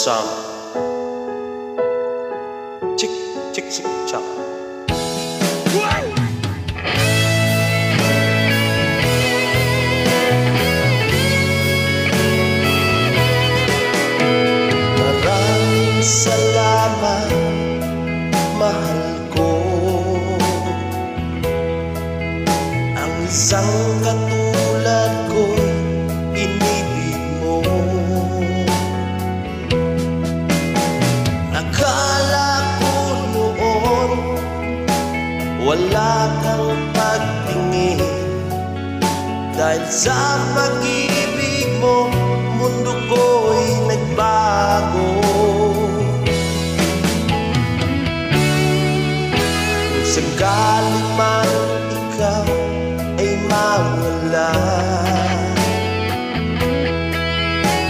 song. Chick, chick, chick, chop. Maraming salamat, mahal ko. Ang isang katulad ko'y inibig mo. Akala ko noon wala kang pagtingin, dahil sa pag-ibig mo mundo ko'y nagbago. Kung sakali man ikaw ay mawala,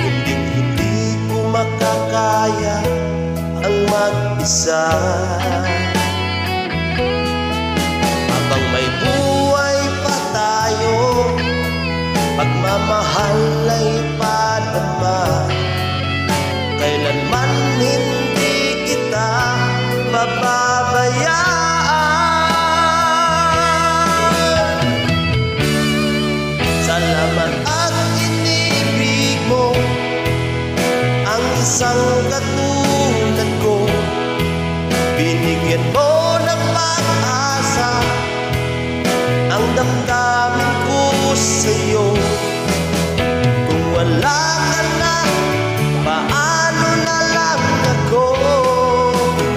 hindi ko makakaya ang mag-isa. Habang may buhay pa tayo, pagmamahal ay padama. Kailanman hindi kita mababayaan. Salamat at inibig mo ang isang katulad ko. Binigyan mo ng pag-asa ang damdamin ko sa'yo. Kung wala ka na, paano na lang ako?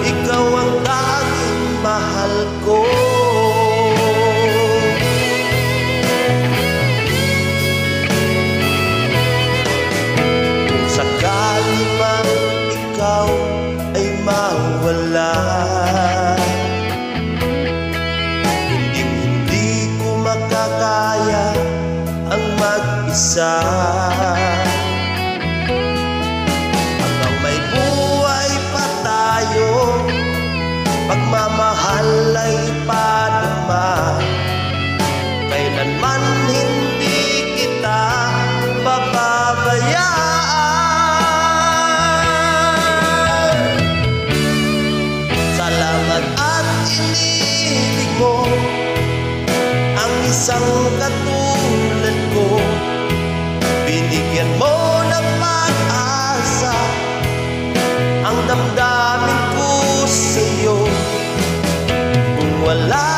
Ikaw ang tanging mahal ko. Kung sakali man ikaw ay mawala, hindi ko makakaya ang mag-isa. Hanggang may buhay pa tayo, pagmamahal ay padama. Kailanman hindi kita pababayaan. Salamat at inibig mo ang isang katulad ko. Binigyan mo ng pag-asa ang damdamin ko sa'yo. Kung wala